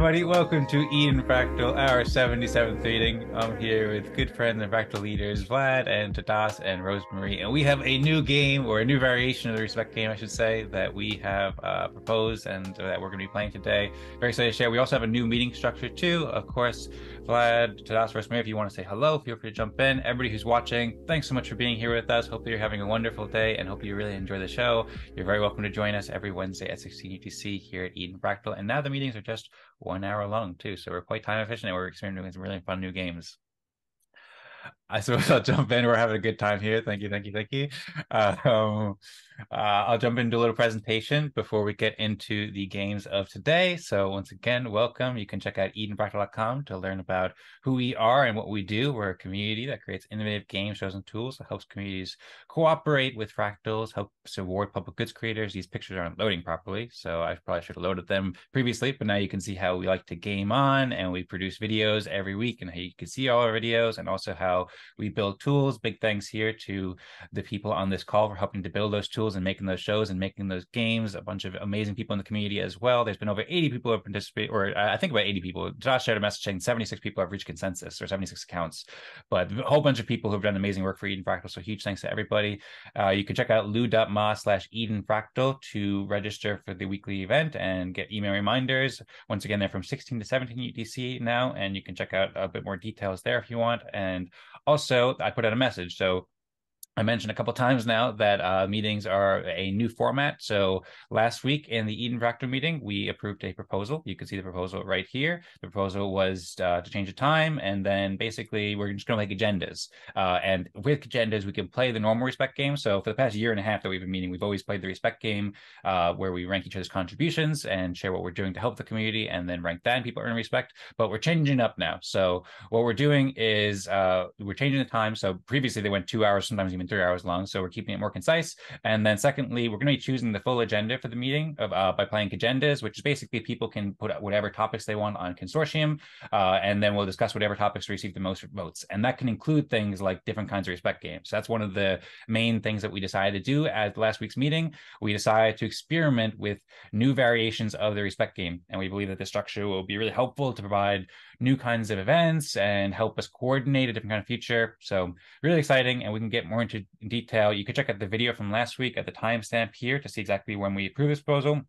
everybody, welcome to Eden Fractal, our 77th meeting. I'm here with good friends and Fractal leaders, Vlad and Tadas and Rosemary, and we have a new game, or a new variation of the Respect game, I should say, that we have proposed and that we're going to be playing today. Very excited to share. We also have a new meeting structure too. Of course, Vlad, Tadas, Rosemary, if you want to say hello, feel free to jump in. Everybody who's watching, thanks so much for being here with us. Hope you're having a wonderful day and hope you really enjoy the show. You're very welcome to join us every Wednesday at 16 UTC here at Eden Fractal. And now the meetings are just 1 hour long too, so we're quite time efficient and we're experimenting with some really fun new games. I suppose I'll jump in. We're having a good time here. Thank you. I'll jump into a little presentation before we get into the games of today. So once again, welcome. You can check out edenfractal.com to learn about who we are and what we do. We're a community that creates innovative games, shows, and tools that helps communities cooperate with fractals, helps reward public goods creators. These pictures aren't loading properly, so I probably should have loaded them previously, but now you can see how we like to game on, and we produce videos every week, and how you can see all our videos, and also how we build tools. Big thanks here to the people on this call for helping to build those tools and making those shows and making those games. A bunch of amazing people in the community as well. There's been over 80 people who have participated, or I think about 80 people. Josh shared a message saying 76 people have reached consensus, or 76 accounts, but a whole bunch of people who have done amazing work for Eden Fractal. So huge thanks to everybody. You can check out lou.ma/Eden Fractal to register for the weekly event and get email reminders. Once again, they're from 16 to 17 UTC now, and you can check out a bit more details there if you want. And also, I put out a message. So I mentioned a couple of times now that meetings are a new format. So last week in the Eden Fractal meeting, we approved a proposal. You can see the proposal right here. The proposal was to change the time, and then basically we're just going to make agendas. And with agendas, we can play the normal Respect game. So for the past year and a half that we've been meeting, we've always played the Respect game where we rank each other's contributions and share what we're doing to help the community, and then rank that and people earn respect. But we're changing up now. So what we're doing is we're changing the time. So previously they went 2 hours, sometimes even 3 hours long, so we're keeping it more concise. And then secondly, we're going to be choosing the full agenda for the meeting by playing agendas, which is basically people can put whatever topics they want on consortium, and then we'll discuss whatever topics receive the most votes, and that can include things like different kinds of Respect games. So that's one of the main things that we decided to do at last week's meeting. We decided to experiment with new variations of the Respect game, and we believe that this structure will be really helpful to provide new kinds of events and help us coordinate a different kind of future. So really exciting, and we can get more into detail. You can check out the video from last week at the timestamp here to see exactly when we approve this proposal,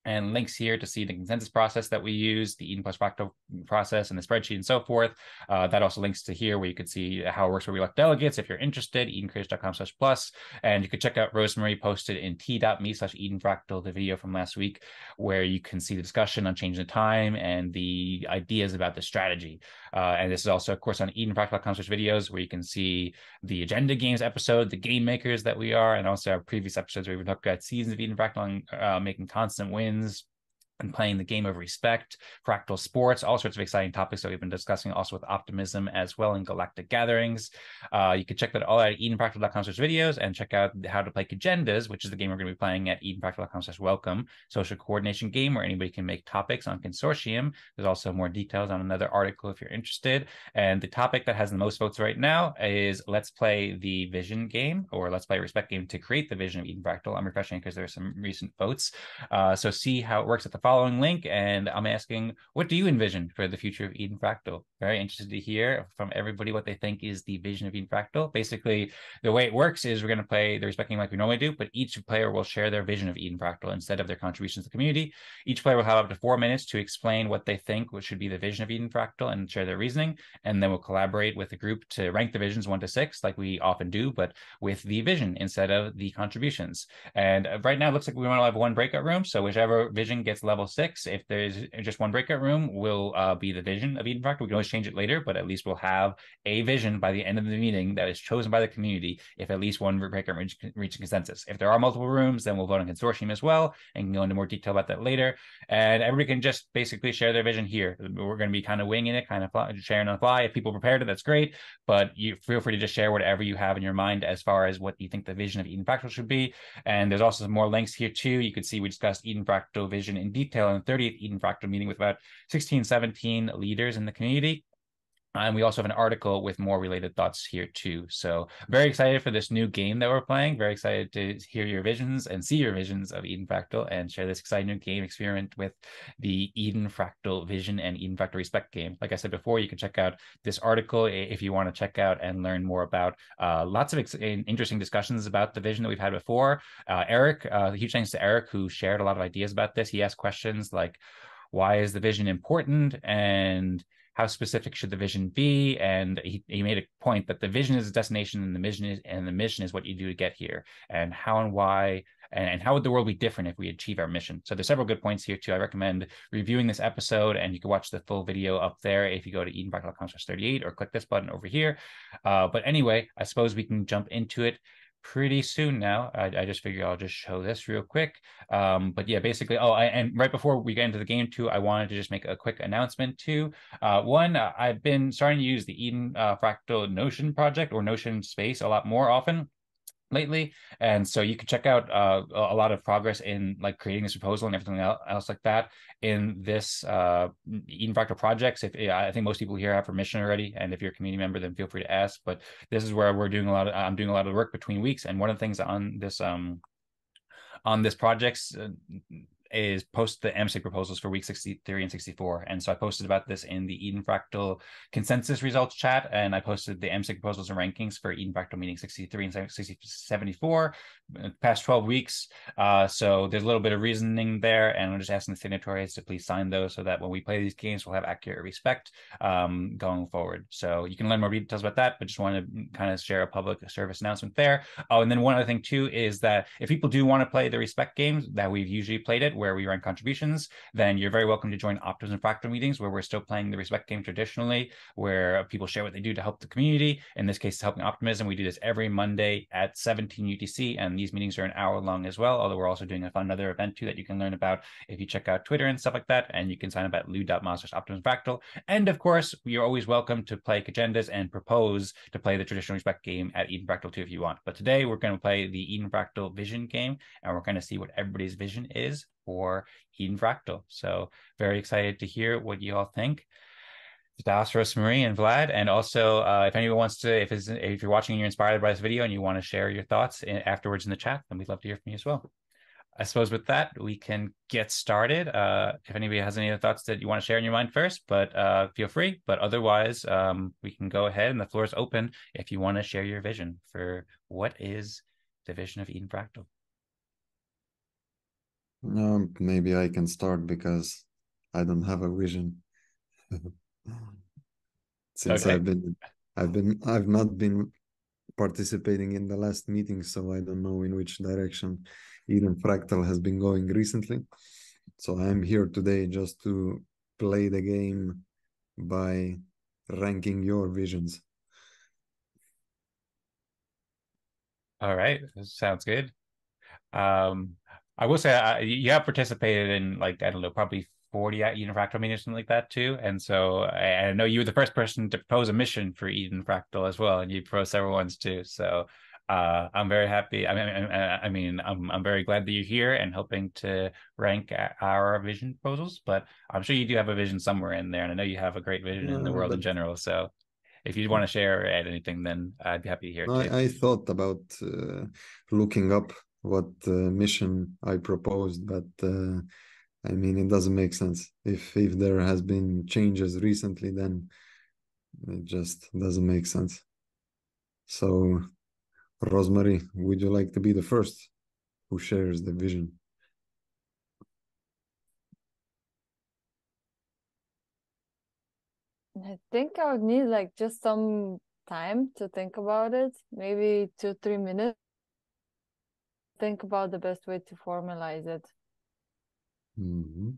and links here to see the consensus process that we use, the Eden plus Fractal process, and the spreadsheet and so forth. That also links to here where you can see how it works where we elect delegates. If you're interested, edencreators.com/plus. And you can check out Rosemary posted in t.me/EdenFractal, the video from last week, where you can see the discussion on changing the time and the ideas about the strategy. And this is also, of course, on edenfractal.com/videos, where you can see the agenda games episode, the game makers that we are, and also our previous episodes where we've talked about seasons of Eden Fractal and making constant wins and playing the game of respect, fractal sports, all sorts of exciting topics that we've been discussing also with Optimism as well in Galactic Gatherings. You can check that all out at edenfractal.com/videos and check out how to play agendas, which is the game we're going to be playing at edenfractal.com/welcome, social coordination game where anybody can make topics on consortium. There's also more details on another article if you're interested. And the topic that has the most votes right now is let's play the vision game, or let's play a Respect game to create the vision of Eden Fractal. I'm refreshing because there are some recent votes. So see how it works at the following link, and I'm asking, what do you envision for the future of Eden Fractal? Very interested to hear from everybody what they think is the vision of Eden Fractal. Basically, the way it works is we're going to play the Respect game like we normally do, but each player will share their vision of Eden Fractal instead of their contributions to the community. Each player will have up to 4 minutes to explain what they think should be the vision of Eden Fractal and share their reasoning, and then we'll collaborate with the group to rank the visions 1 to 6 like we often do, but with the vision instead of the contributions. And right now it looks like we want to have one breakout room, so whichever vision gets level 6, if there's just one breakout room, will be the vision of Eden Fractal. We can always change it later, but at least we'll have a vision by the end of the meeting that is chosen by the community if at least one breakout room reaches consensus. If there are multiple rooms, then we'll vote on consortium as well, and can go into more detail about that later. And everybody can just basically share their vision here. We're going to be kind of winging it, kind of sharing on the fly. If people prepared it, that's great, but you feel free to just share whatever you have in your mind as far as what you think the vision of Eden Fractal should be. And there's also some more links here too. You can see we discussed Eden Fractal vision in detail in the 30th Eden Fractal meeting with about 16, 17 leaders in the community. And we also have an article with more related thoughts here too. So very excited for this new game that we're playing. Very excited to hear your visions and see your visions of Eden Fractal and share this exciting new game experiment with the Eden Fractal Vision and Eden Fractal Respect game. Like I said before, you can check out this article if you want to check out and learn more about lots of interesting discussions about the vision that we've had before. Eric, huge thanks to Eric, who shared a lot of ideas about this. He asked questions like, why is the vision important, and how specific should the vision be? And he made a point that the vision is a destination, and the mission is what you do to get here, and how and why, and how would the world be different if we achieve our mission. So there's several good points here too. I recommend reviewing this episode, and you can watch the full video up there if you go to edenfractal.com/38 or click this button over here. But anyway, I suppose we can jump into it pretty soon now. I just figure I'll just show this real quick. But yeah, basically, and right before we get into the game too, I wanted to just make a quick announcement too. One, I've been starting to use the Eden Fractal Notion project or Notion space a lot more often lately, and so you can check out a lot of progress in like creating this proposal and everything else like that in this Eden Fractal projects. I think most people here have permission already, and if you're a community member, then feel free to ask. But this is where I'm doing a lot of work between weeks, and one of the things on this projects is post the MSIG proposals for week 63 and 64. And so I posted about this in the Eden Fractal consensus results chat, and I posted the MSIG proposals and rankings for Eden Fractal meeting 63 and 74 past 12 weeks. So there's a little bit of reasoning there, and I'm just asking the signatories to please sign those so that when we play these games, we'll have accurate respect going forward. So you can learn more details about that, but just want to kind of share a public service announcement there. Oh, and then one other thing too is that if people do want to play the respect games that we've usually played it, where we rank contributions, then you're very welcome to join Optimism Fractal meetings, where we're still playing the respect game traditionally, where people share what they do to help the community. In this case, it's helping Optimism. We do this every Monday at 17 UTC, and these meetings are an hour long as well, although we're also doing a fun other event too that you can learn about if you check out Twitter and stuff like that, and you can sign up at lou.ma/Optimism Fractal. And of course, you're always welcome to play agendas and propose to play the traditional respect game at Eden Fractal too if you want. But today we're going to play the Eden Fractal Vision game, and we're going to see what everybody's vision is for Eden Fractal. So very excited to hear what you all think. Tadas, Rosemary, and Vlad. And also, if anyone wants to, if you're watching and you're inspired by this video and you want to share your thoughts afterwards in the chat, then we'd love to hear from you as well. I suppose with that, we can get started. If anybody has any other thoughts that you want to share in your mind first, but feel free. But otherwise, we can go ahead, and the floor is open if you want to share your vision for what is the vision of Eden Fractal. Maybe I can start because I don't have a vision. Since Okay. I've not been participating in the last meeting, so I don't know in which direction Eden Fractal has been going recently. So I'm here today just to play the game by ranking your visions. All right. Sounds good. I will say you have participated in, like, I don't know, probably 40 Eden Fractal meetings, something like that too. And so I know you were the first person to propose a mission for Eden Fractal as well, and you proposed several ones too. So I'm very happy. I'm very glad that you're here and helping to rank our vision proposals. But I'm sure you do have a vision somewhere in there, and I know you have a great vision in the world in general. So if you want to share or add anything, then I'd be happy to hear it too. I thought about looking up what mission I proposed, but I mean, it doesn't make sense. If there has been changes recently, then it just doesn't make sense. So, Rosemary, would you like to be the first who shares the vision? I think I would need like just some time to think about it, maybe 2-3 minutes. Think about the best way to formalize it. Mm-hmm.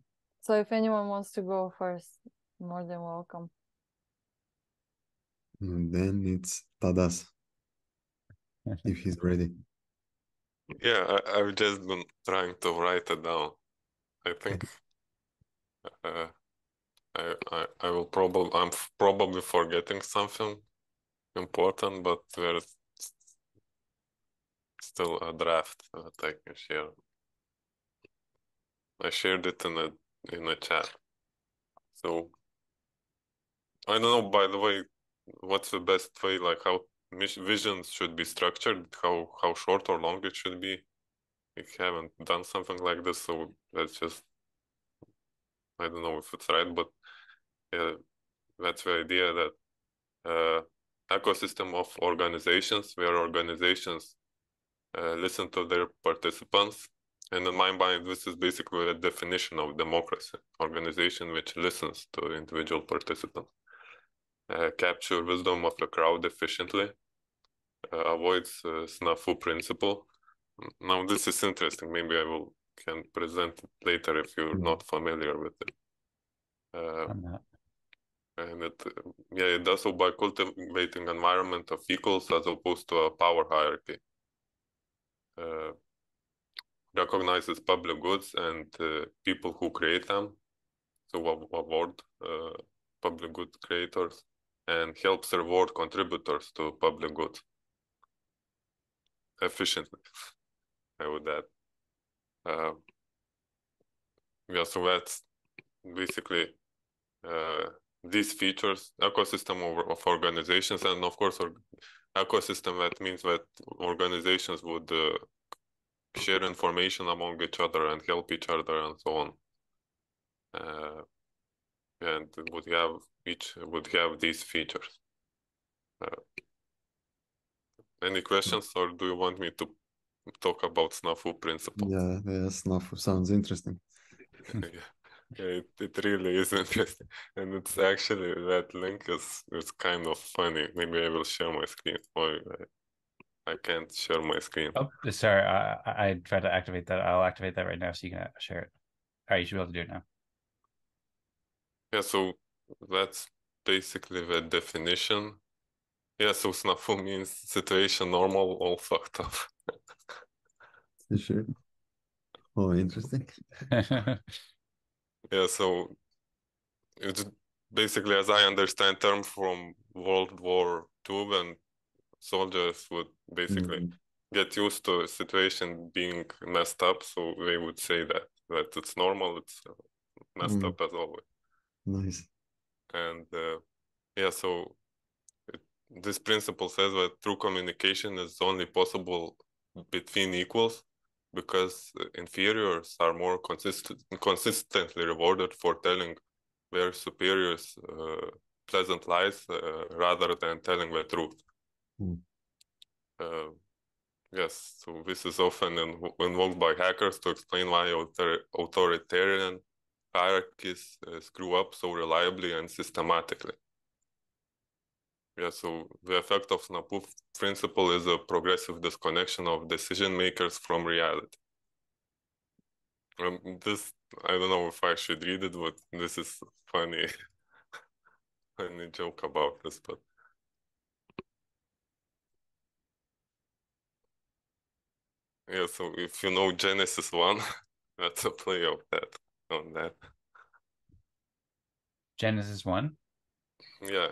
So if anyone wants to go first, more than welcome. And then it's Tadas, if he's ready. Yeah, I've just been trying to write it down. I think I'm probably forgetting something important, but there's still a draft that I can share. I shared it in a chat. So I don't know, by the way, what's the best way, like how visions should be structured, how short or long it should be. We haven't done something like this, so that's just, I don't know if it's right, but yeah, that's the idea that ecosystem of organizations, where organizations listen to their participants. And in my mind, this is basically a definition of democracy: organization which listens to individual participants, capture wisdom of the crowd efficiently, avoids snafu principle. Now, this is interesting. Maybe I can present it later if you're not familiar with it. I'm not. And it does so by cultivating environment of equals as opposed to a power hierarchy. Recognizes public goods and people who create them, so award public good creators, and helps reward contributors to public goods efficiently, I would add. Yeah, so that's basically these features, ecosystem of organizations, and of course, ecosystem, that means that organizations would share information among each other and help each other and so on. And each would have these features. Any questions, or do you want me to talk about snafu principle? Yeah, snafu sounds interesting. It really is interesting, and it's actually, that link is kind of funny. Maybe I will share my screen. Or I can't share my screen. Oh, sorry. I tried to activate that. I'll activate that right now so you can share it. All right, you should be able to do it now. Yeah, so that's basically the definition. Yeah, so snafu means situation normal, all fucked up. Sure. Oh, interesting. Yeah, so it's basically, as I understand, term from World War II, when soldiers would basically get used to a situation being messed up, so they would say that it's normal, it's messed up as always. Nice. And yeah, so this principle says that true communication is only possible between equals, because inferiors are more consistently rewarded for telling their superiors pleasant lies rather than telling the truth. Yes, so this is often invoked by hackers to explain why authoritarian hierarchies screw up so reliably and systematically. Yeah, so the effect of snafu principle is a progressive disconnection of decision makers from reality. This, I don't know if I should read it, but this is funny, funny joke about this, but yeah, so if you know Genesis 1, that's a play of that on that. Genesis 1? Yeah.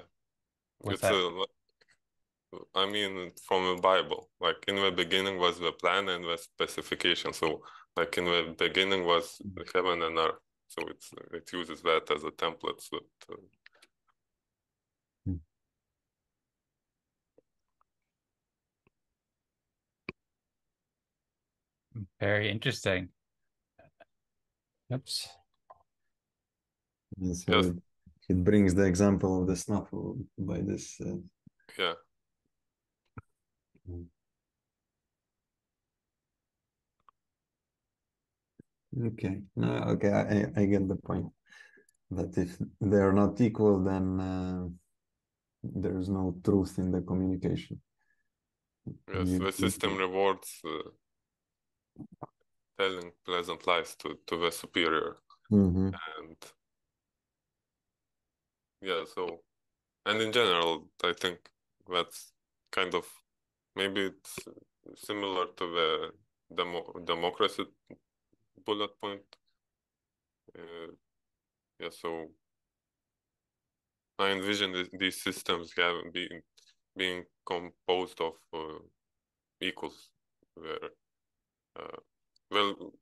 What's It's that? I mean, from the Bible, like in the beginning was the plan and the specification. So like in the beginning was heaven and earth. So it uses that as a template. So Very interesting. Oops. And so yes, it brings the example of the snafu by this. yeah. Okay. No, okay, I get the point. That if they're not equal, then there's no truth in the communication. Yes, the system rewards telling pleasant lies to the superior. And yeah, so, and in general, I think that's kind of, maybe it's similar to the democracy bullet point. Yeah, so I envision these systems being composed of equals, where well,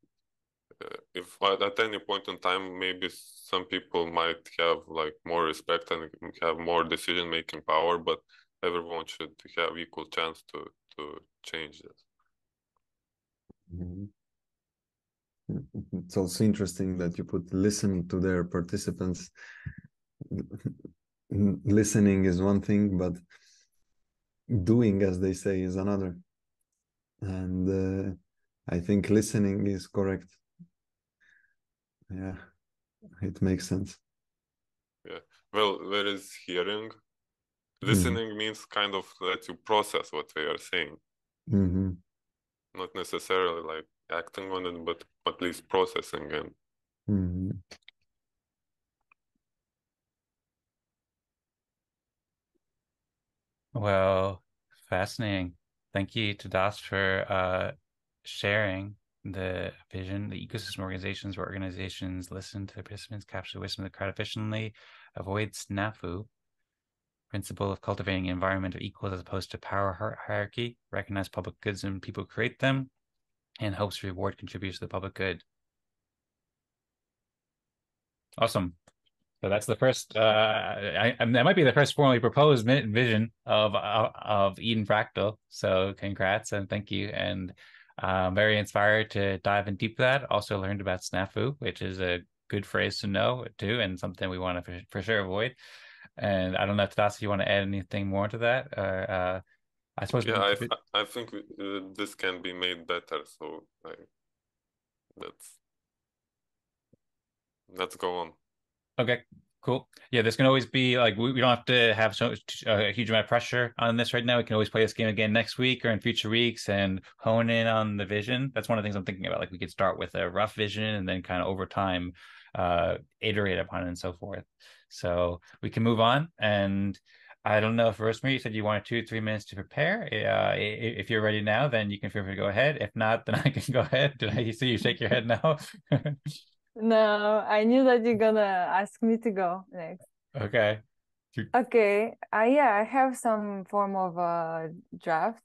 if at any point in time, maybe some people might have like more respect and have more decision-making power, but everyone should have equal chance to change this. Mhm. It's also interesting that you put listen to their participants. Listening is one thing, but doing, as they say, is another. And I think listening is correct. Yeah, it makes sense. Yeah. Well, there is hearing. Listening means kind of let you process what they are saying. Mm-hmm. Not necessarily like acting on it, but at least processing it. Mm-hmm. Well, fascinating. Thank you to Das for sharing the vision. The ecosystem organizations where organizations listen to the participants, capture the wisdom of the crowd efficiently, avoid snafu, principle of cultivating an environment of equals as opposed to power hierarchy, recognize public goods and people create them, and helps reward contributors to the public good. Awesome. So that's the first. That might be the first formally proposed vision of Eden Fractal. So congrats and thank you. And I'm very inspired to dive in deep that. Also learned about snafu, which is a good phrase to know too, and something we want to for sure avoid. And I don't know, Tadas, if you want to add anything more to that, or I suppose we Yeah, can I think this can be made better. So like, let's go on. Okay, cool. Yeah, this can always be like we don't have to have a huge amount of pressure on this right now. We can always play this game again next week or in future weeks and hone in on the vision. That's one of the things I'm thinking about. Like we could start with a rough vision and then kind of over time iterate upon it and so forth. So we can move on. And I don't know if Rosemary, you said you wanted 2 or 3 minutes to prepare. If you're ready now, then you can feel free to go ahead. If not, then I can go ahead. Did I see you shake your head now? No, I knew that you're gonna ask me to go next. Okay. Okay, yeah, I have some form of a draft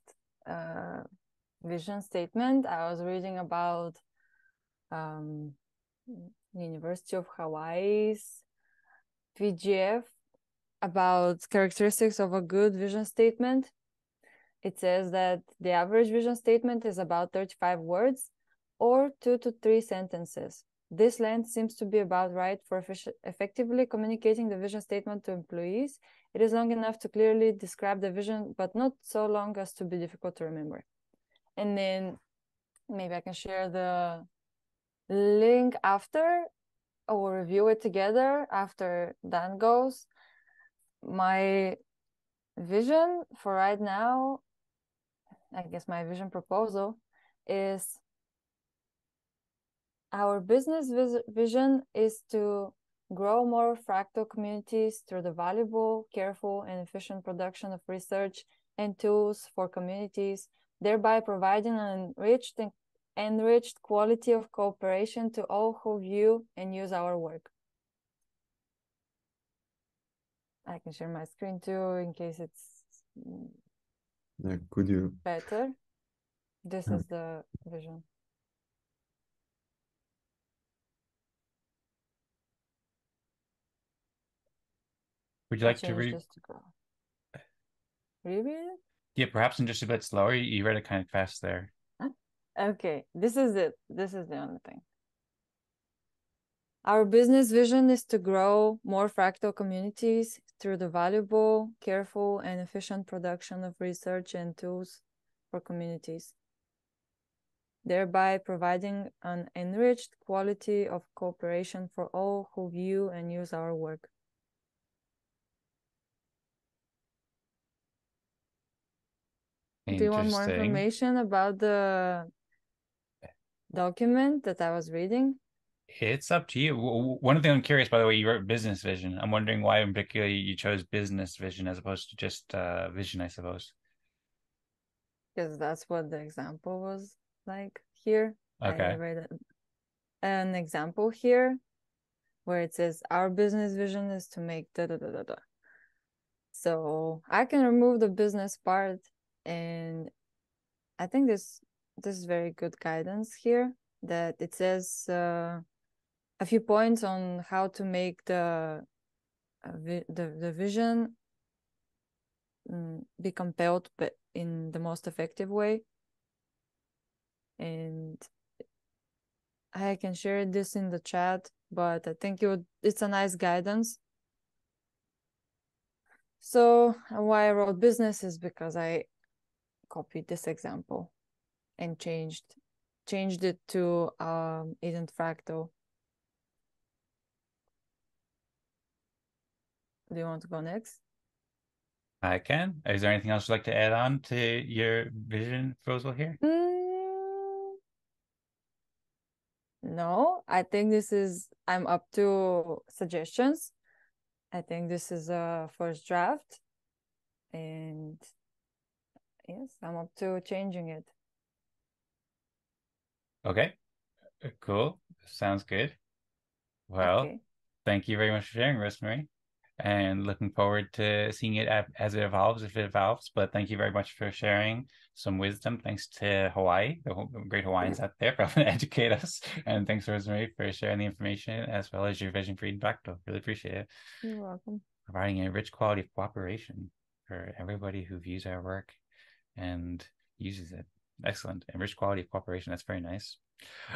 vision statement. I was reading about University of Hawaii's VGF about characteristics of a good vision statement. It says that the average vision statement is about 35 words or 2 to 3 sentences. This length seems to be about right for effectively communicating the vision statement to employees. It is long enough to clearly describe the vision, but not so long as to be difficult to remember. And then maybe I can share the link after, or we'll review it together after Dan goes. My vision for right now, I guess my vision proposal is our business vision is to grow more fractal communities through the valuable, careful, and efficient production of research and tools for communities, thereby providing an enriched quality of cooperation to all who view and use our work. I can share my screen too in case it's Could you? better. This is the vision. Would you like to read? This to go. Reread it? Yeah, perhaps in just a bit slower. You read it kind of fast there. Okay, this is it. This is the only thing. Our business vision is to grow more fractal communities through the valuable, careful, and efficient production of research and tools for communities, thereby providing an enriched quality of cooperation for all who view and use our work. Do you want more information about the document that I was reading? It's up to you. One thing I'm curious, by the way, you wrote business vision. I'm wondering why in particular you chose business vision as opposed to just vision, I suppose. Because that's what the example was like here. Okay. I read an example here where it says our business vision is to make da da da da da. So I can remove the business part, and I think this is very good guidance here. that it says a few points on how to make the vision be compelled but in the most effective way. And I can share this in the chat, but I think it's a nice guidance. So why I wrote business is because I copied this example and changed it to Eden Fractal. Do you want to go next? I can. Is there anything else you'd like to add on to your vision proposal here? No, I think I'm up to suggestions. I think this is a first draft, and yes, I'm up to changing it. Okay, cool. Sounds good. Well, okay. Thank you very much for sharing, Rosemary, and looking forward to seeing it as it evolves, if it evolves. But thank you very much for sharing some wisdom. Thanks to Hawaii, the great Hawaiians out there, for helping to educate us. And thanks, Rosemary, for sharing the information as well as your vision for Eden Fractal. Really appreciate it. You're welcome. Providing a rich quality of cooperation for everybody who views our work and uses it. Excellent. And rich quality of cooperation. That's very nice.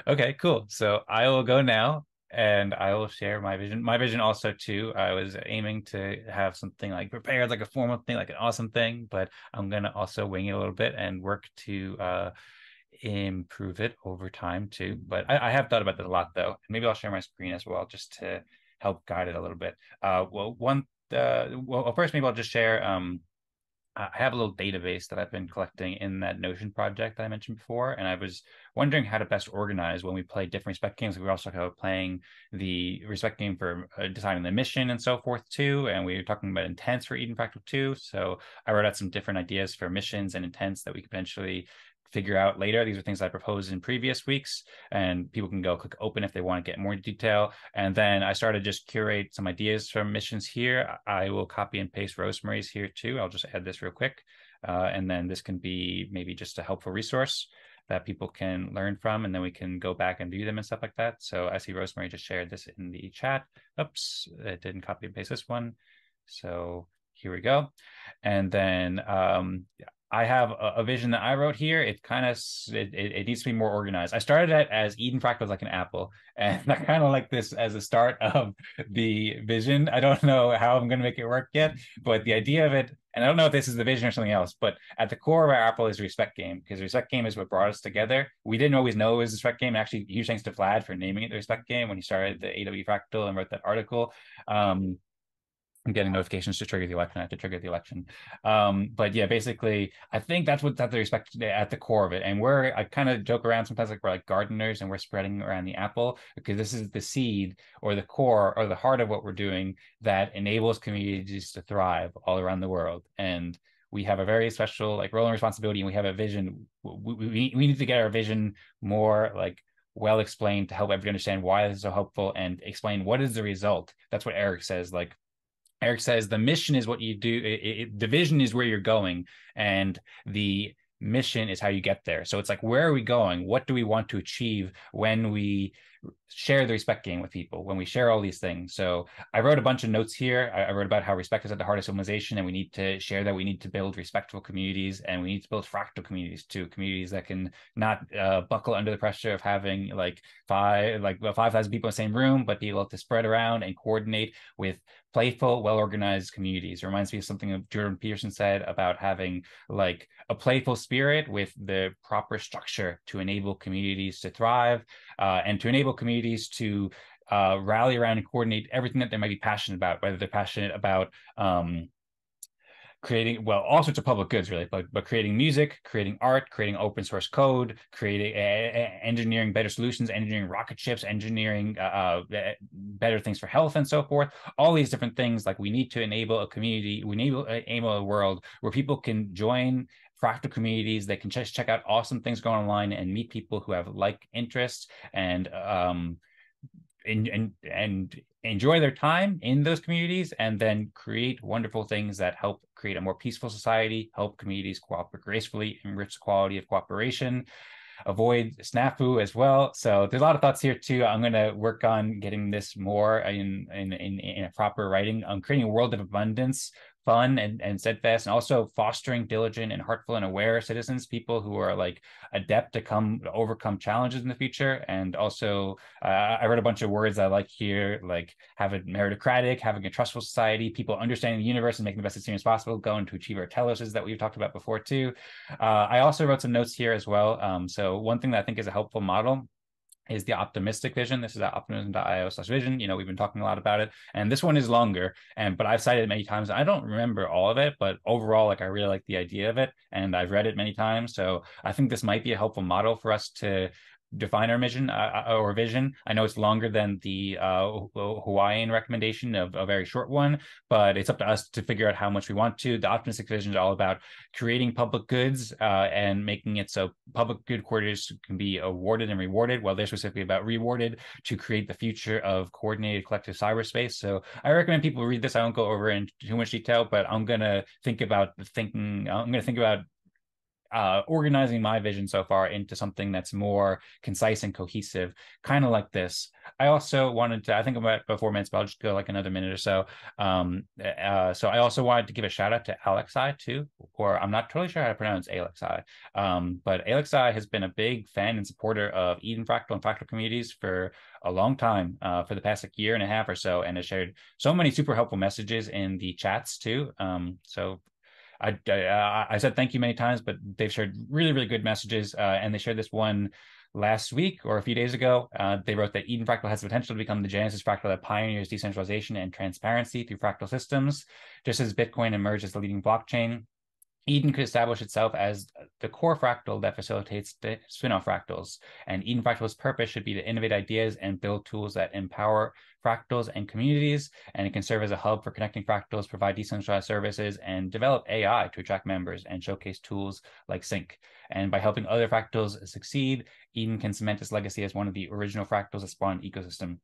Okay, cool. So I will go now and I will share my vision. My vision also too, I was aiming to have something like prepared, like a formal thing, like an awesome thing, but I'm going to also wing it a little bit and work to improve it over time too. But I have thought about that a lot though. And maybe I'll share my screen as well just to help guide it a little bit. First maybe I'll just share I have a little database that I've been collecting in that Notion project that I mentioned before, and I was wondering how to best organize when we play different respect games. We were also playing the respect game for deciding the mission and so forth too, and we were talking about intents for Eden Fractal 2. So I wrote out some different ideas for missions and intents that we could potentially figure out later. These are things I proposed in previous weeks, and people can go click open if they want to get more detail. And then I started just curate some ideas from missions here. I will copy and paste Rosemary's here too. I'll just add this real quick. And then this can be maybe just a helpful resource that people can learn from, and then we can go back and view them and stuff like that. So I see Rosemary just shared this in the chat. Oops, it didn't copy and paste this one. So here we go. And then I have a vision that I wrote here. It kind of it needs to be more organized. I started it as Eden Fractal like an apple, and I kind of like this as a start of the vision. I don't know how I'm going to make it work yet, but the idea of it, and I don't know if this is the vision or something else, but at the core of our apple is respect game, because respect game is what brought us together. We didn't always know it was the respect game. Actually, huge thanks to Vlad for naming it the respect game when he started the AW Fractal and wrote that article. I'm getting notifications to trigger the election. I have to trigger the election. But yeah, basically, I think that's what they respect at the core of it. And I kind of joke around sometimes like we're like gardeners and we're spreading around the apple, because this is the seed or the core or the heart of what we're doing that enables communities to thrive all around the world. And we have a very special like role and responsibility, and we have a vision. We need to get our vision more like well explained to help everybody understand why this is so helpful and explain what is the result. That's what Eric says. Like, Eric says the mission is what you do. The vision is where you're going, and the mission is how you get there. So it's like, where are we going? What do we want to achieve when we share the respect game with people, when we share all these things? So I wrote a bunch of notes here. I wrote about how respect is at the heart of civilization, and we need to share that. We need to build respectful communities, and we need to build fractal communities too, communities that can not buckle under the pressure of having like 5,000 people in the same room, but be able to spread around and coordinate with playful, well-organized communities. It reminds me of something Jordan Peterson said about having like a playful spirit with the proper structure to enable communities to thrive, and to enable communities to rally around and coordinate everything that they might be passionate about, whether they're passionate about creating, well, all sorts of public goods, really, but creating music, creating art, creating open source code, creating engineering better solutions, engineering rocket ships, engineering better things for health and so forth. All these different things, like we need to enable a community, we need to enable a world where people can join fractal communities. They can just check out awesome things going online and meet people who have like interests and enjoy their time in those communities, and then create wonderful things that help create a more peaceful society, help communities cooperate gracefully, enrich the quality of cooperation. avoid snafu as well. So there's a lot of thoughts here too. I'm going to work on getting this more in a proper writing. I'm creating a world of abundance, fun and steadfast, and also fostering diligent and heartful and aware citizens, people who are like adept to overcome challenges in the future. And also I read a bunch of words I like here, like having meritocratic, having a trustful society, people understanding the universe and making the best experience possible, going to achieve our teloses that we've talked about before too. I also wrote some notes here as well. So one thing that I think is a helpful model is the optimistic vision. This is at optimism.io/vision. You know, we've been talking a lot about it, and this one is longer, but I've cited it many times. I don't remember all of it, but overall, like I really like the idea of it, and I've read it many times. So I think this might be a helpful model for us to define our mission or vision. I know it's longer than the Hawaiian recommendation of a very short one, but it's up to us to figure out how much we want to. The optimistic vision is all about creating public goods and making it so public good coordinators can be awarded and rewarded, while they're specifically about rewarded to create the future of coordinated collective cyberspace. So I recommend people read this. I won't go over in too much detail, but I'm going to think about organizing my vision so far into something that's more concise and cohesive, kind of like this. I also wanted to, I think I'm at about 4 minutes, but I'll just go like another minute or so. So I also wanted to give a shout out to Alexai too, or I'm not totally sure how to pronounce Alexai, but Alexai has been a big fan and supporter of Eden Fractal and Fractal communities for a long time, for the past like year and a half or so, and has shared so many super helpful messages in the chats too. So I said thank you many times, but they've shared really, really good messages. And they shared this one last week or a few days ago. They wrote that Eden Fractal has the potential to become the Genesis Fractal that pioneers decentralization and transparency through fractal systems. Just as Bitcoin emerged as the leading blockchain, Eden could establish itself as the core fractal that facilitates the spinoff fractals. And Eden Fractal's purpose should be to innovate ideas and build tools that empower fractals and communities. And it can serve as a hub for connecting fractals, provide decentralized services, and develop AI to attract members and showcase tools like Sync. And by helping other fractals succeed, Eden can cement its legacy as one of the original fractals that spawned ecosystem.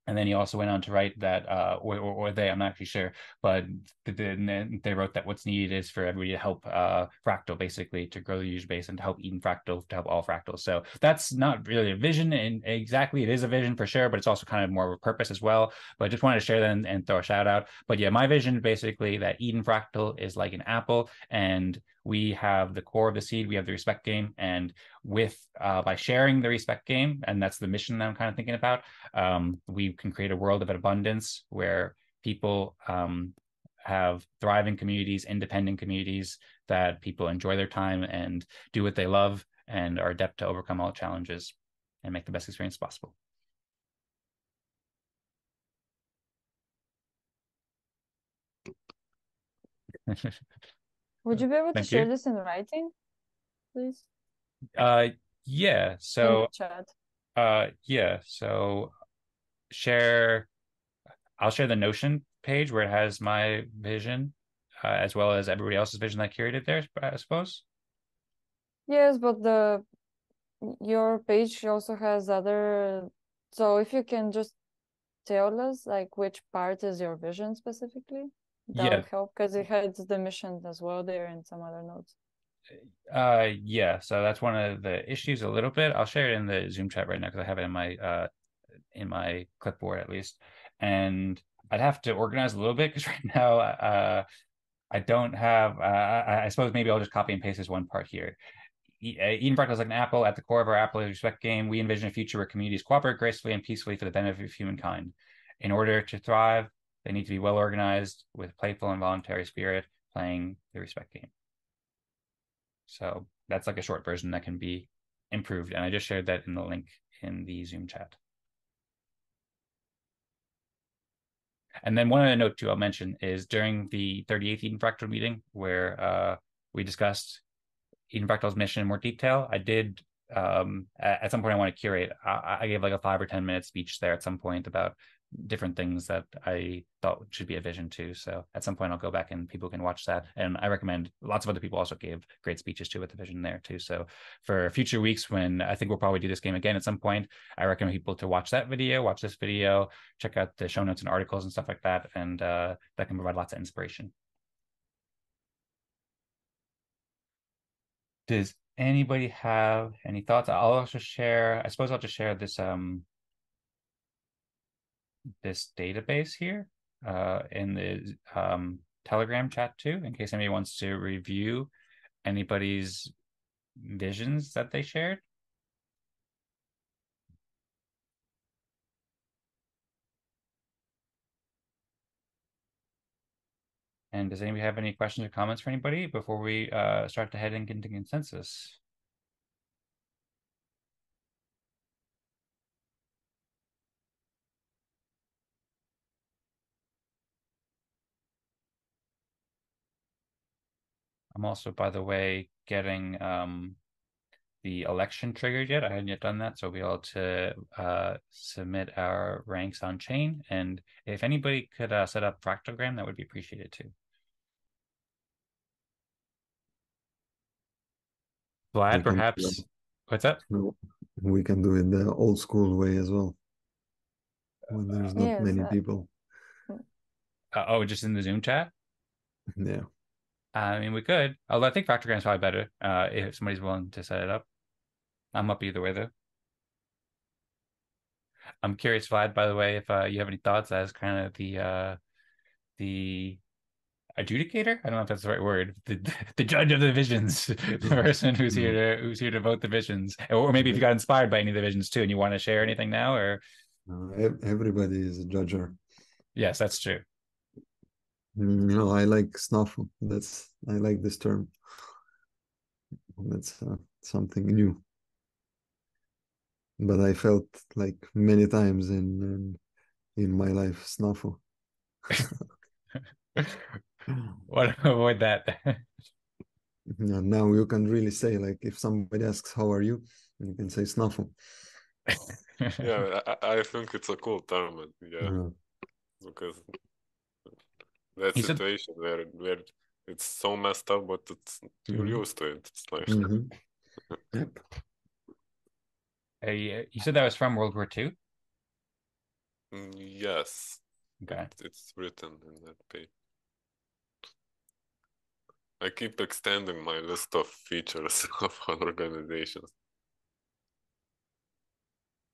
And then he also went on to write that, I'm not actually sure, but they wrote that what's needed is for everybody to help Fractal, basically, to grow the user base and to help Eden Fractal, to help all fractals. So that's not really a vision, and exactly, it is a vision for sure, but it's also kind of more of a purpose as well. But I just wanted to share that and throw a shout out. But yeah, my vision basically that Eden Fractal is like an apple, and we have the core of the seed, we have the respect game, and with by sharing the respect game, and that's the mission that I'm kind of thinking about, we can create a world of abundance where people have thriving communities, independent communities, that people enjoy their time and do what they love and are adept to overcome all challenges and make the best experience possible. Would you be able to Thank share you. this in writing, please? Yeah. In So the chat. yeah. So I'll share the Notion page where it has my vision, as well as everybody else's vision that I curated there, I suppose. Yes, but your page also has other. So if you can just tell us like which part is your vision specifically, that Yeah. would help, because it has the mission as well there and some other notes. Yeah. So that's one of the issues a little bit. I'll share it in the Zoom chat right now because I have it in my clipboard at least, and I'd have to organize a little bit because right now I don't have. I suppose maybe I'll just copy and paste this one part here. Eden Fractal is like an apple. At the core of our apple is respect game. We envision a future where communities cooperate gracefully and peacefully for the benefit of humankind. In order to thrive, they need to be well organized with playful and voluntary spirit, playing the respect game. So that's like a short version that can be improved. And I just shared that in the link in the Zoom chat. And then one other note too I'll mention is during the 38th Eden Fractal meeting where we discussed Eden Fractal's mission in more detail, I did at some point I want to curate. I gave like a 5 or 10 minute speech there at some point about different things that I thought should be a vision too. So at some point I'll go back and people can watch that. And I recommend lots of other people also gave great speeches too with the vision there too. So for future weeks, when I think we'll probably do this game again at some point, I recommend people to watch that video, watch this video, check out the show notes and articles and stuff like that. And that can provide lots of inspiration. Does anybody have any thoughts? I'll also share, I suppose I'll just share this this database here in the Telegram chat too, in case anybody wants to review anybody's visions that they shared. And does anybody have any questions or comments for anybody before we start to head into consensus? I'm also, by the way, getting the election triggered yet. I hadn't yet done that, so we'll be able to submit our ranks on chain. And if anybody could set up Fractalgram, that would be appreciated too. Vlad, perhaps. What's up? We can do it the old school way as well, when there's not many people. Oh, just in the Zoom chat? Yeah. I mean, we could. Although I think Fractalgram is probably better if somebody's willing to set it up. I'm up either way, though. I'm curious, Vlad, by the way, if you have any thoughts as kind of the adjudicator. I don't know if that's the right word. The judge of the visions, the person who's here to vote the visions, or maybe if you got inspired by any of the visions too, and you want to share anything now, or everybody is a judger. Yes, that's true. I like snafu. I like this term. That's something new. But I felt like many times in my life snafu. Want to avoid that. Now you can really say, like, if somebody asks how are you, you can say snafu. Yeah, I think it's a cool term. Yeah, because that situation where it's so messed up, but you're used to it. It's like Yep. You said that was from World War II? Yes. Okay. It's written in that page. I keep extending my list of features of organizations.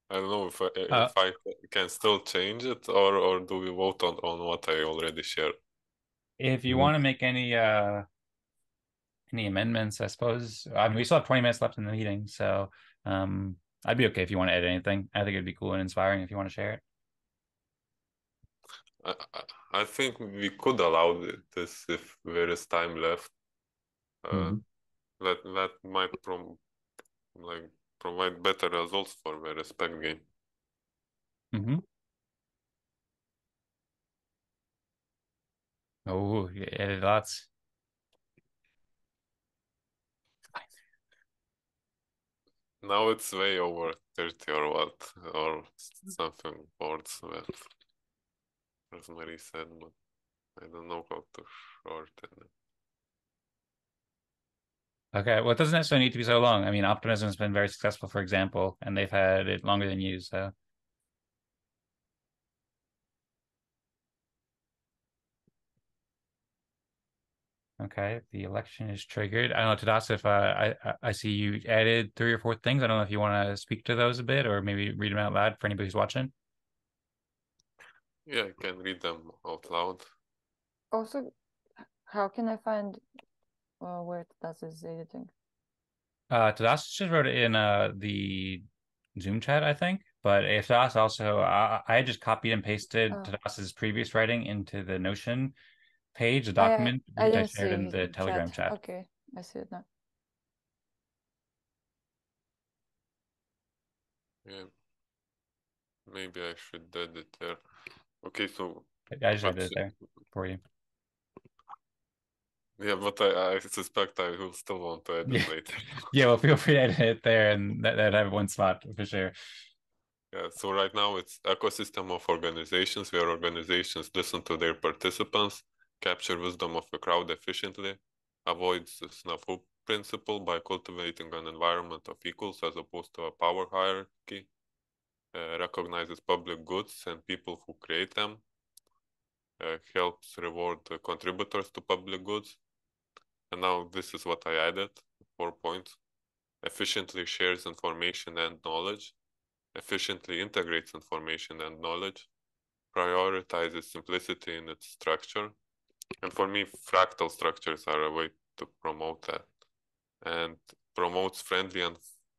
I don't know if I can still change it, or do we vote on what I already shared? If you want to make any amendments, I suppose. I mean, we still have 20 minutes left in the meeting, so I'd be okay if you want to edit anything. I think it'd be cool and inspiring if you want to share it. I think we could allow this if there is time left. That might provide better results for the respect game. Oh, you added lots. Now it's way over 30 or what, or something words that Rosemary said, but I don't know how to shorten it. Okay, well, it doesn't necessarily need to be so long. I mean, Optimism has been very successful, for example, and they've had it longer than you, so. Okay, the election is triggered. I don't know, Tadas, if I see you added 3 or 4 things. I don't know if you want to speak to those a bit or maybe read them out loud for anybody who's watching. Yeah, I can read them out loud. Also, how can I find where Tadas is editing? Tadas just wrote it in the Zoom chat, I think. But if Tadas also, I just copied and pasted Tadas's previous writing into the Notion page, the document, which I shared in the Telegram chat. Okay, I see it now. Yeah, maybe I should add it there. Okay, so I just added it there for you. Yeah, but I suspect I will still want to edit later. Yeah, well, feel free to edit it there, and that have one spot for sure. Yeah, so right now it's ecosystem of organizations where organizations listen to their participants, capture wisdom of the crowd efficiently, avoids the snafu principle by cultivating an environment of equals as opposed to a power hierarchy, recognizes public goods and people who create them, helps reward contributors to public goods. And now this is what I added, 4 points. efficiently shares information and knowledge, efficiently integrates information and knowledge, prioritizes simplicity in its structure. And for me, fractal structures are a way to promote that, and promotes friendly and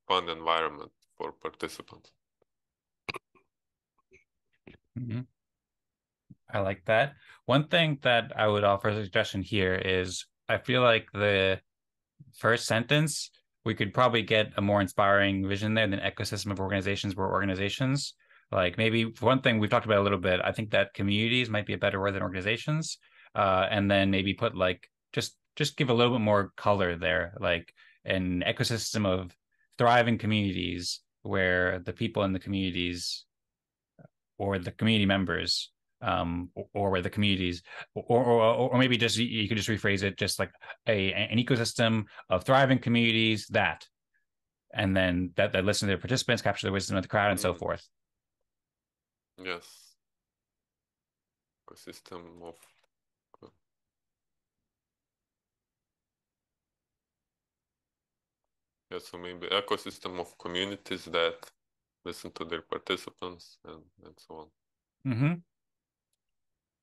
fun environment for participants. Mm-hmm. I like that. One thing that I would offer as a suggestion here is I feel like the first sentence, we could probably get a more inspiring vision there than ecosystem of organizations were organizations. Like maybe one thing we've talked about a little bit, I think that communities might be a better word than organizations. And then maybe put like just give a little bit more color there, like an ecosystem of thriving communities where the people in the communities or the community members or where the communities or maybe just you could just rephrase it just like an ecosystem of thriving communities that and then that listen to their participants, capture the wisdom of the crowd, and so forth. Yes. Ecosystem of so maybe ecosystem of communities that listen to their participants and so on. Mm-hmm.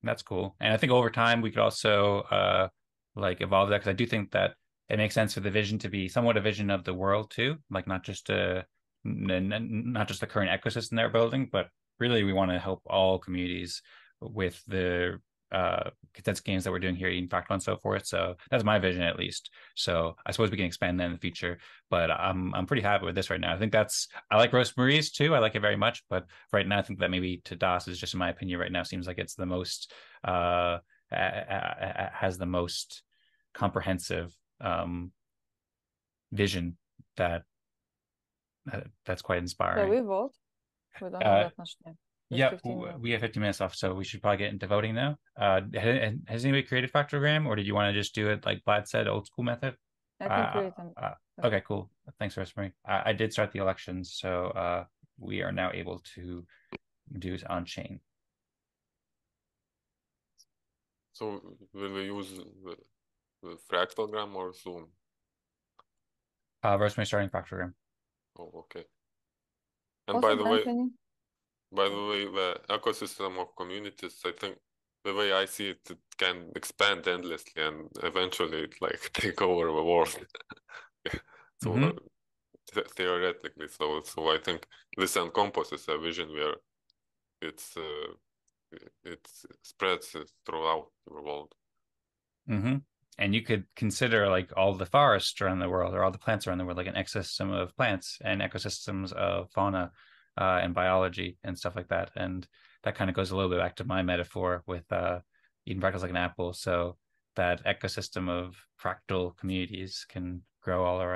That's cool. And I think over time we could also like evolve that because I do think that it makes sense for the vision to be somewhat a vision of the world too, like not just the current ecosystem they're building, but really we want to help all communities with the consensus games that we're doing here, Eden Fractal and so forth. So that's my vision at least. So I suppose we can expand that in the future, but I'm pretty happy with this right now. I think I like Rosemary's too. I like it very much, but right now I think that maybe Tadas is just in my opinion right now seems like it's the most has the most comprehensive vision that's quite inspiring. So we vote. We don't have that much time. Yeah, we have 50 minutes left, so we should probably get into voting now. Has anybody created Fractogram, or did you want to just do it like Vlad said, old school method? I can create them. Okay, cool. Thanks, Rosemary. I did start the elections, so we are now able to do it on chain. So will we use the Fractalgram or Zoom? Rosemary starting Fractogram. Oh, okay. And Also, by the way, Anthony? the ecosystem of communities, I think the way I see it, it can expand endlessly and eventually like take over the world. So theoretically, so I think this encompasses a vision where it spreads throughout the world. Mm-hmm. And you could consider like all the forests around the world or all the plants around the world, like an ecosystem of plants and ecosystems of fauna and biology and stuff like that. And that kind of goes a little bit back to my metaphor with Eden Fractals like an apple. So that ecosystem of fractal communities can grow all the way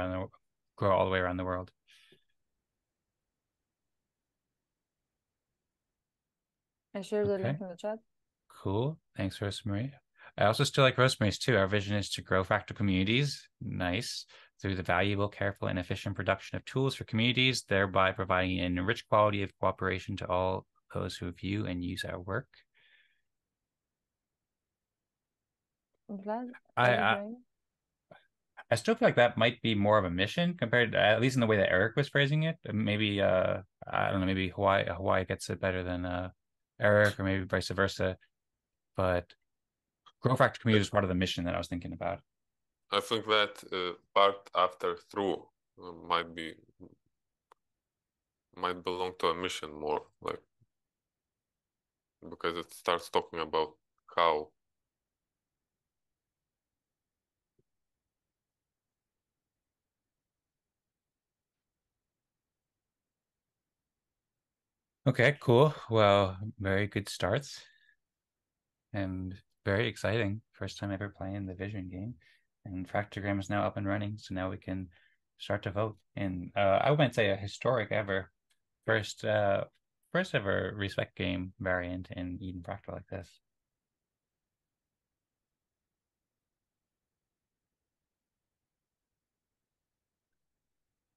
around the world. I shared the link in the chat. Cool. Thanks, Rosemary. I also still like Rosemary's too. Our vision is to grow fractal communities. Nice. Through the valuable, careful, and efficient production of tools for communities, thereby providing an enriched quality of cooperation to all those who view and use our work. Vlad, I still feel like that might be more of a mission compared to, at least in the way that Eric was phrasing it. Maybe I don't know, maybe Hawaii gets it better than Eric, or maybe vice versa. But grow fractal community is part of the mission that I was thinking about. I think that part after through might belong to a mission more, like, because it starts talking about how. Okay, cool. Well, very good starts and very exciting. First time ever playing the Vision game, and Fractogram is now up and running. So now we can start to vote. And I wouldn't say a historic ever first ever respect game variant in Eden Fractal like this.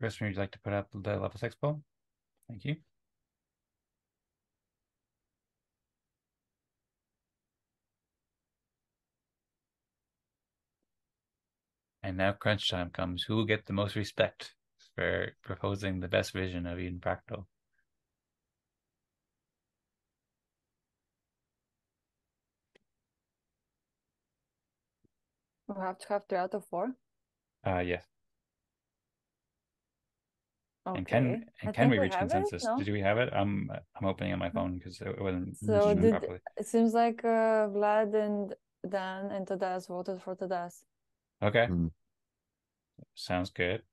Rosemary, would you like to put up the level 6 poll? Thank you. And now crunch time comes. Who will get the most respect? for proposing the best vision of Eden Fractal. We have to have 3 out of 4. Yes. Okay. And I can think we we reach have it, consensus? no? Did we have it? I'm opening on my phone because it wasn't So showing properly. it seems like Vlad and Dan and Tadas voted for Tadas. Okay. Mm. Sounds good.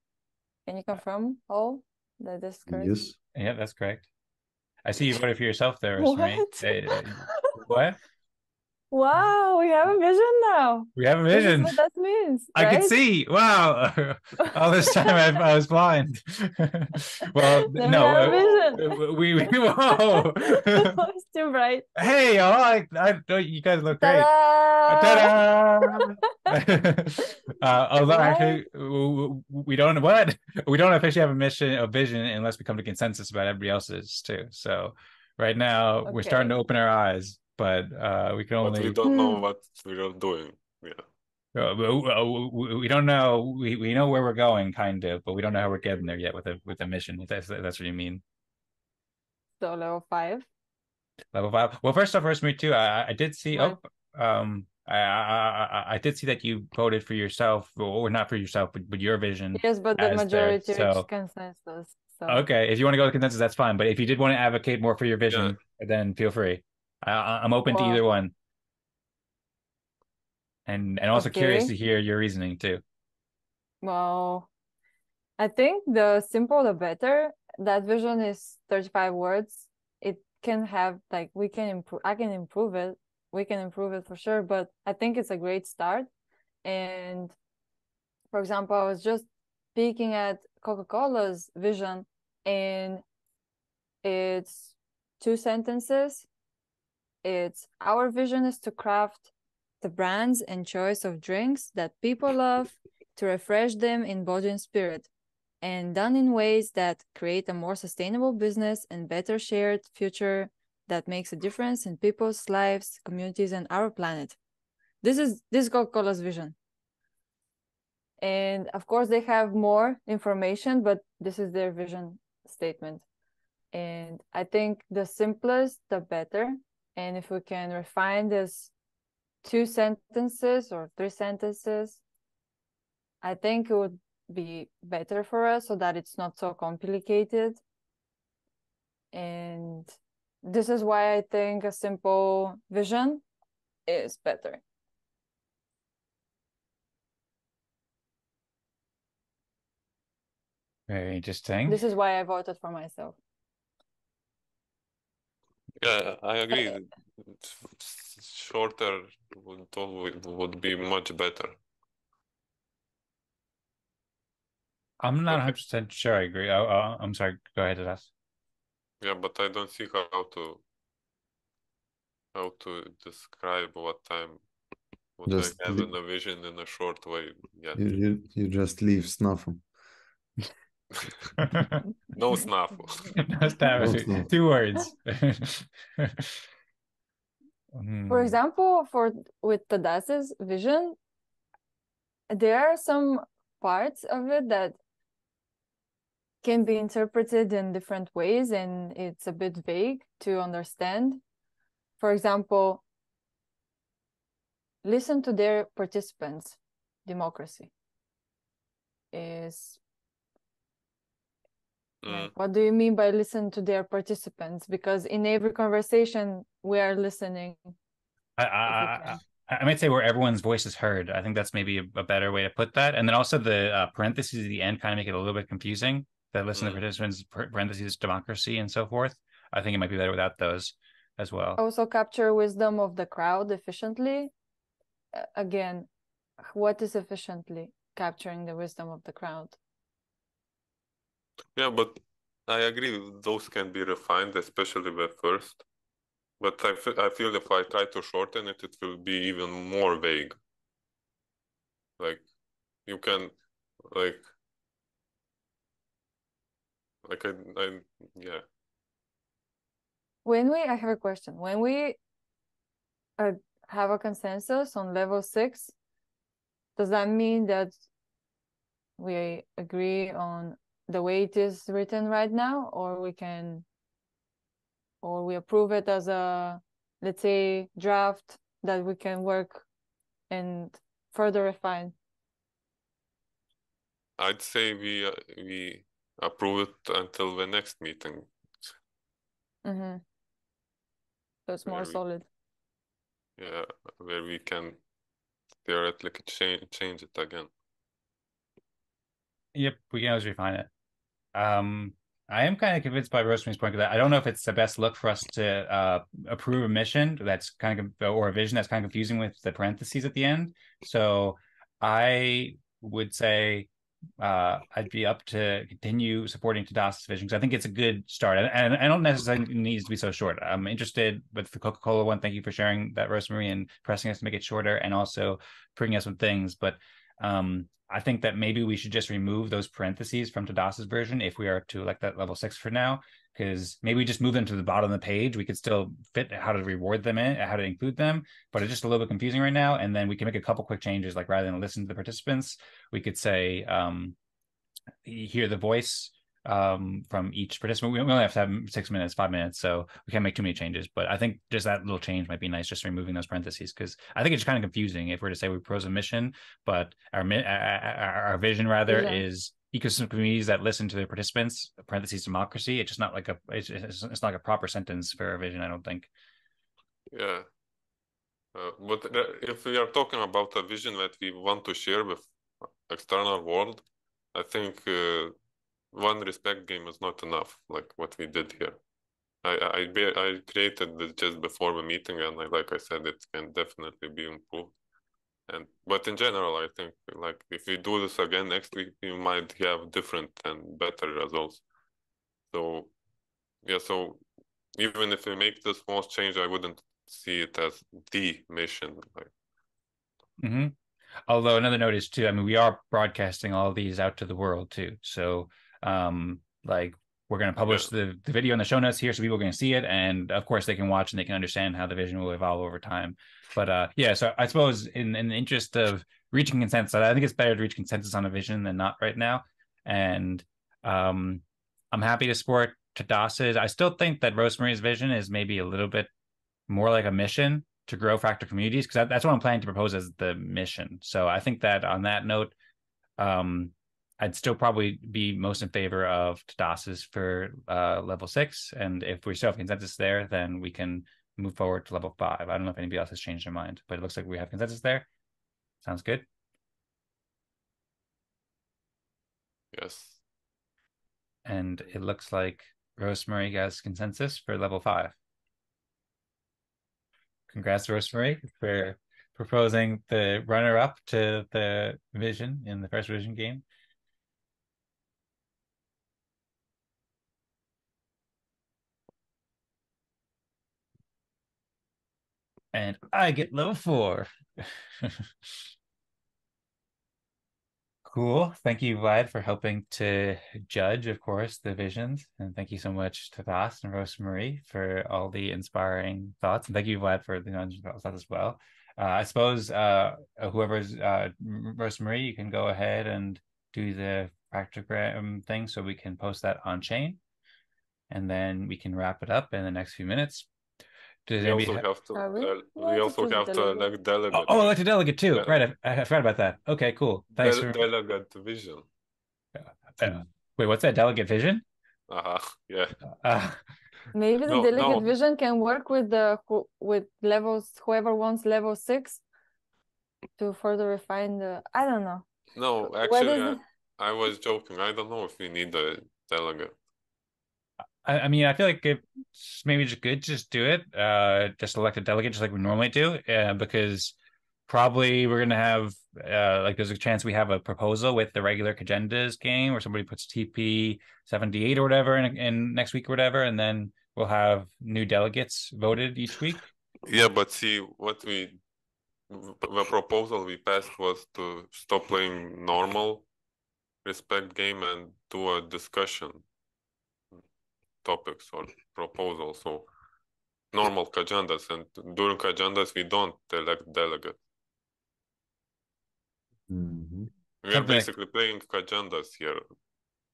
Can you confirm all that this is correct? Yes. Yeah, that's correct. I see you voted for yourself there, Rosemary. What? What? Wow, we have a vision now. We have a This is vision. what that means, I could right? see. Wow. All this time I was blind. Well, Then no. we have a vision. We whoa. It's too bright. Hey, I you guys look great. Ta-da! Ta-da! Although What? actually, we don't officially have a vision unless we come to consensus about everybody else's too. So right now we're starting to Okay. open our eyes, but we can But we only don't know what we're doing. Yeah. we don't know. We know where we're going, kind of, but we don't know how we're getting there yet with a mission. If that's what you mean. So level 5. Level 5. Well, first off, Rosemary too. I did see. What? I did see that you voted for yourself, or not for yourself, but your vision. Yes, but the as there. majority So reached consensus. So okay, if you want to go to consensus, that's fine. But if you did want to advocate more for your vision, then feel free. I'm open to either well, one, and also curious to okay. hear your reasoning too. Well, I think the simple the better. That vision is 35 words. It can have like we can improve. I can improve it. We can improve it for sure. But I think it's a great start. And for example, I was just peeking at Coca-Cola's vision, and it's 2 sentences. It's our vision is to craft the brands and choice of drinks that people love to refresh them in body and spirit, and done in ways that create a more sustainable business and better shared future that makes a difference in people's lives, communities, and our planet. This is Coca-Cola's vision. And of course, they have more information, but this is their vision statement. And I think the simplest, the better. And if we can refine this 2 sentences or 3 sentences, I think it would be better for us so that it's not so complicated. And this is why I think a simple vision is better. Very interesting. This is why I voted for myself. Yeah, I agree. Shorter would be much better. I'm not 100% sure I agree. I'm sorry. Go ahead, Tadas. Yeah, but I don't see how to describe what I have in a vision in a short way yet. You just leave snafu. No snafu. No snafu. 2 words. For example, with Tadas's vision, there are some parts of it that can be interpreted in different ways, and it's a bit vague to understand. For example, listen to their participants. Democracy is like, what do you mean by listen to their participants? Because in every conversation we are listening. I might say where everyone's voice is heard. I think that's maybe a better way to put that. And then also the parentheses at the end kind of make it a little bit confusing. That listen to participants, parentheses, democracy, and so forth. I think it might be better without those as well. Also capture wisdom of the crowd efficiently. Again, what is efficiently capturing the wisdom of the crowd? Yeah, but I agree those can be refined, especially the first. But I feel if I try to shorten it, it will be even more vague. Like you can, like I yeah. I have a question. When we have a consensus on level 6, does that mean that we agree on the way it is written right now, or we approve it as a, let's say, draft that we can work and further refine? I'd say we approve it until the next meeting. Mm-hmm. So it's more solid. Yeah, where we can theoretically change it again. Yep, we can always refine it. I am kind of convinced by Rosemary's point that I don't know if it's the best look for us to approve a mission that's kind of, or a vision that's kind of confusing with the parentheses at the end. So I would say I'd be up to continue supporting Tadas' vision because I think it's a good start. And I don't necessarily need it needs to be so short. I'm interested with the Coca-Cola one. Thank you for sharing that, Rosemary, and pressing us to make it shorter and also bringing us some things. But I think that maybe we should just remove those parentheses from Tadas's version if we are to elect that level 6 for now, because maybe we just move them to the bottom of the page. We could still fit how to reward them in, how to include them, but it's just a little bit confusing right now. And then we can make a couple quick changes, like rather than listen to the participants, we could say, hear the voice from each participant. We only have to have 6 minutes, 5 minutes, so we can't make too many changes. But I think just that little change might be nice, just removing those parentheses, because I think it's kind of confusing if we're to say we propose a mission, but our vision rather is ecosystem communities that listen to their participants. Parentheses democracy. It's just not like it's not like a proper sentence for our vision, I don't think. Yeah. But if we are talking about a vision that we want to share with external world, I think one respect game is not enough, like what we did here. I created this just before the meeting, and like I said, it can definitely be improved. But in general, I think like if we do this again next week, we might have different and better results. So yeah, so even if we make this small change, I wouldn't see it as the mission. Mm-hmm. Although another note is too, I mean, we are broadcasting all of these out to the world too. So like we're going to publish the video in the show notes here so people are going to see it. And of course they can watch and they can understand how the vision will evolve over time. But yeah, so I suppose in the interest of reaching consensus, I think it's better to reach consensus on a vision than not right now. And I'm happy to support Tadas's. I still think that Rosemary's vision is maybe a little bit more like a mission to grow fractal communities, because that's what I'm planning to propose as the mission. So I think that on that note, I'd still probably be most in favor of Tadas's for level 6. And if we still have consensus there, then we can move forward to level 5. I don't know if anybody else has changed their mind, but it looks like we have consensus there. Sounds good. Yes. And it looks like Rosemary has consensus for level 5. Congrats, Rosemary, for proposing the runner-up to the vision in the first vision game. And I get level 4. Cool. Thank you, Vlad, for helping to judge, of course, the visions. And thank you so much to Tadas and Rosemary for all the inspiring thoughts. And thank you, Vlad, for the thoughts as well. I suppose whoever's Rosemary, you can go ahead and do the practogram thing so we can post that on chain. And then we can wrap it up in the next few minutes. We also have to elect delegate. Oh, elect a delegate too. Right, I forgot about that. Okay, cool. Thanks. Delegate vision. Wait, what's that? Delegate vision? Yeah. Maybe the delegate vision can work with with levels. Whoever wants level 6 to further refine the. I don't know. No, actually, I was joking. I don't know if we need a delegate. I mean, I feel like it's maybe just good to just do it. Just elect a delegate, just like we normally do, because probably we're gonna have like there's a chance we have a proposal with the regular Cagendas game where somebody puts TP 78 or whatever in next week or whatever, and then we'll have new delegates voted each week. Yeah, but see the proposal we passed was to stop playing normal respect game and do a discussion topics or proposals. So normal Cagendas, and during Cagendas we don't elect delegate. Mm-hmm. We are basically playing Cagendas here.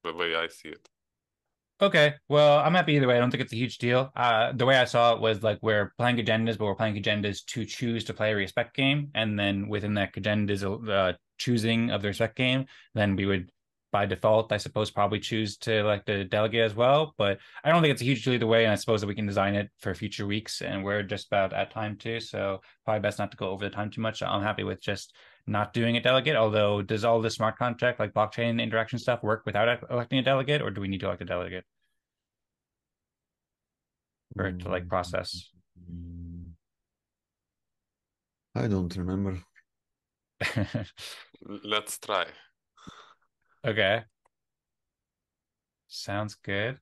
the way I see it. Okay, well, I'm happy either way. I don't think it's a huge deal. The way I saw it was like we're playing agendas, but we're playing agendas to choose to play a respect game, and then within that agendas choosing of the respect game, then we would, by default, I suppose, probably choose to like the delegate as well. But I don't think it's a huge deal either way, and I suppose that we can design it for future weeks, and we're just about at time too, so probably best not to go over the time too much. I'm happy with just not doing a delegate. Although, does all the smart contract like blockchain interaction stuff work without electing a delegate, or do we need to elect a delegate for it to like process? I don't remember. Let's try. Okay. Sounds good.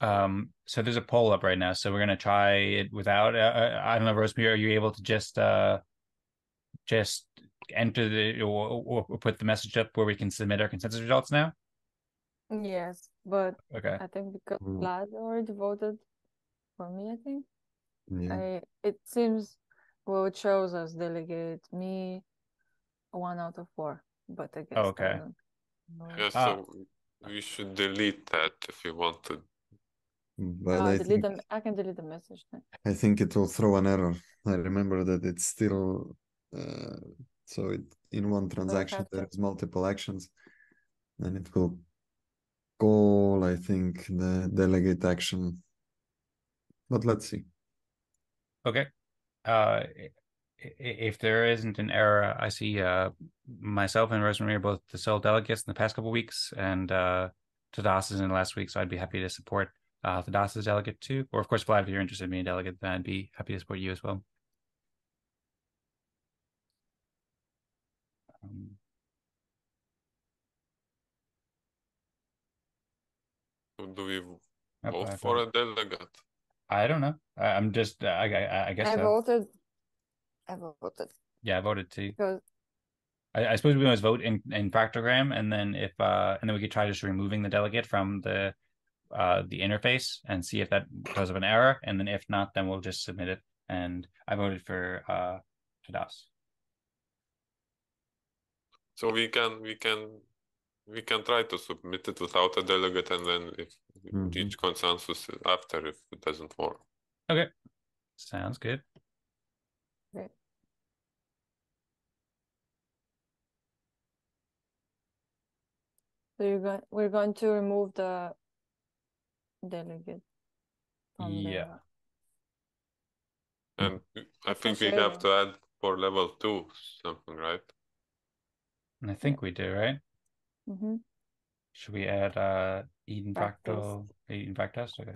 So there's a poll up right now, so we're gonna try it without. I don't know, Rosemary, are you able to just enter the or put the message up where we can submit our consensus results now? Yes, but Okay. I think because Mm. Vlad already voted for me, I think. Yeah. It seems, well, it shows us delegate me 1 out of 4, but I guess that Okay. doesn't know. Yeah, so we should delete that if we want to. But I can delete the message then. I think it will throw an error. I remember that it's still so in one transaction have to- there's multiple actions, and it will call, I think, the delegate action. But let's see. Okay. If there isn't an error, I see myself and Rosemary are both the sole delegates in the past couple of weeks, and Tadas is in last week, so I'd be happy to support Tadas as delegate too. Or of course, Vlad, if you're interested in being a delegate, then I'd be happy to support you as well. Do we Oh, vote for a delegate? I don't know. I'm just. I guess I so. voted. I voted Yeah, I voted too. because I suppose we must vote in Fractogram, and then if and then we could try just removing the delegate from the interface and see if that does of an error, and then if not, then we'll just submit it. And I voted for Tadas. So we can try to submit it without a delegate, and then if reach consensus after if it doesn't work. Okay, sounds good. Great. So we're going to remove the delegate from Yeah. And I think we have to add for level 2 something, right? And I think we do, right? Mm-hmm. Should we add Eden Fractal? Eden Fractals? Okay.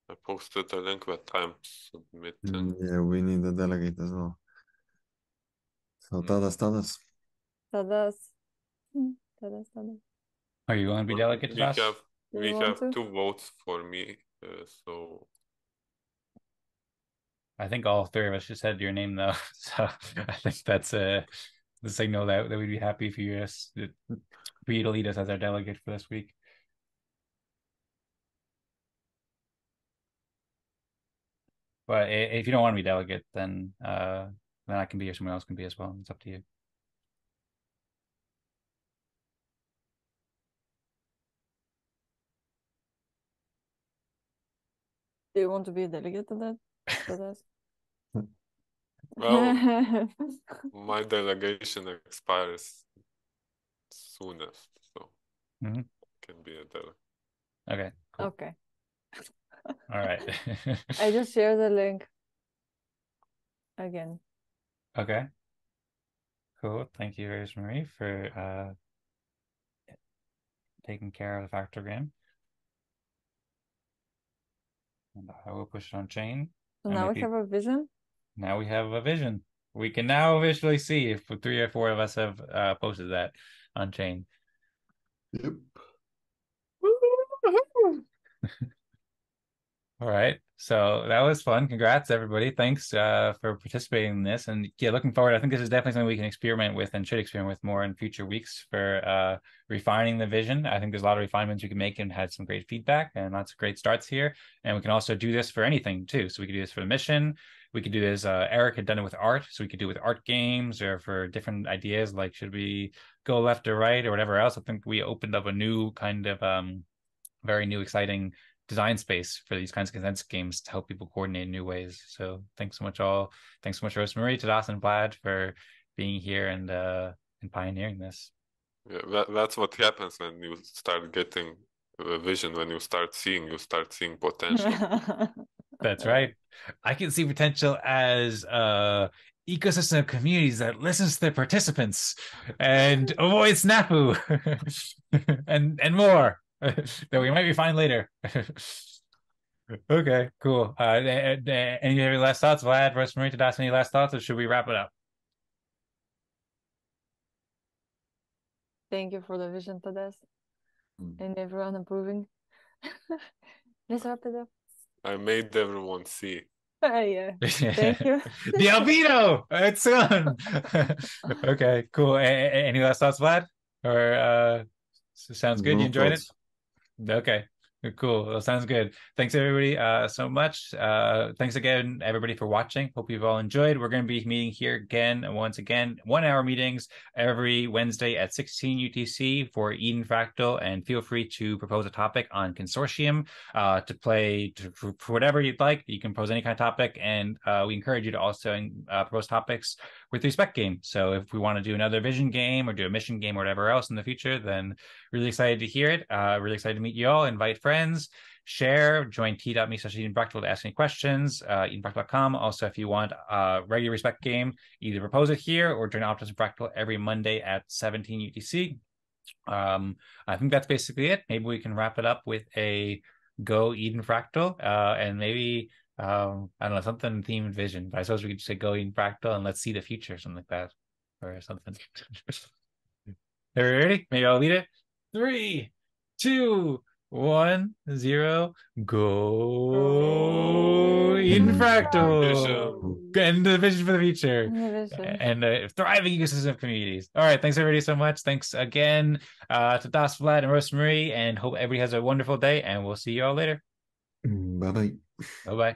I posted a link with time submitting. Yeah, we need a delegate as well. So Tadas. Tadas. Are you going to be delegate to us? We have 2 votes for me, so I think all 3 of us just said your name though, so I think that's the signal that we'd be happy for you to lead us as our delegate for this week. But if you don't want to be delegate, then I can be, or someone else can be as well. It's up to you. Do you want to be a delegate to that? well, my delegation expires soonest, so Mm-hmm. can be a delegate. Okay. Cool. Okay. All right. I just shared the link again. Okay. Cool. Thank you, Rosemary, for taking care of the factogram. And I will push it on chain. So now we have a vision. Now we have a vision. We can now officially see if 3 or 4 of us have posted that on chain. Yep. All right. So that was fun. Congrats, everybody. Thanks for participating in this. And yeah, looking forward. I think this is definitely something we can experiment with and should experiment with more in future weeks for refining the vision. I think there's a lot of refinements we can make and had some great feedback and lots of great starts here. And we can also do this for anything too. So we could do this for the mission. We could do this. Eric had done it with art. So we could do it with art games or for different ideas like should we go left or right or whatever else. I think we opened up a new kind of very new, exciting design space for these kinds of condensed games to help people coordinate in new ways. So thanks so much all. Thanks so much, Rosemary, Tadas, and Vlad for being here and pioneering this. Yeah, that's what happens when you start getting a vision, when you start seeing potential. That's right. I can see potential as ecosystem of communities that listens to their participants and avoids snafu and more that we might refine later. Okay, cool. Any last thoughts, Vlad, Rosemary, Tadas, any last thoughts, or should we wrap it up? Thank you for the vision, Tadas, and everyone approving. Let's wrap it up. I made everyone see. Yeah. Thank you. The albino. It's on. Okay, cool. Any last thoughts, Vlad? Or sounds good. No You enjoyed thoughts. it? Okay. Cool. Well, sounds good. Thanks everybody so much. Thanks again everybody for watching. Hope you've all enjoyed. We're going to be meeting here again, once again, 1 hour meetings every Wednesday at 16 UTC for Eden Fractal, and feel free to propose a topic on consortium to play for whatever you'd like. You can propose any kind of topic, and we encourage you to also propose topics with respect game. So if we want to do another vision game or do a mission game or whatever else in the future, then really excited to hear it. Really excited to meet you all. Invite friends, share, join t.me/EdenFractal to ask any questions, EdenFractal.com. Also, if you want a regular respect game, either propose it here or join Optimism Fractal every Monday at 17 UTC. I think that's basically it. Maybe we can wrap it up with a Go Eden Fractal and maybe I don't know, something themed vision, but I suppose we could just say Go Eden Fractal and let's see the future, something like that, or something. Are you ready? Maybe I'll lead it. 3, 2, 1, 0. Go Eden Fractal. And the vision for the future. And thriving ecosystem of communities. All right. Thanks everybody so much. Thanks again to Das, Vlad, and Rosemary. And hope everybody has a wonderful day. And we'll see you all later. Bye-bye. Bye-bye.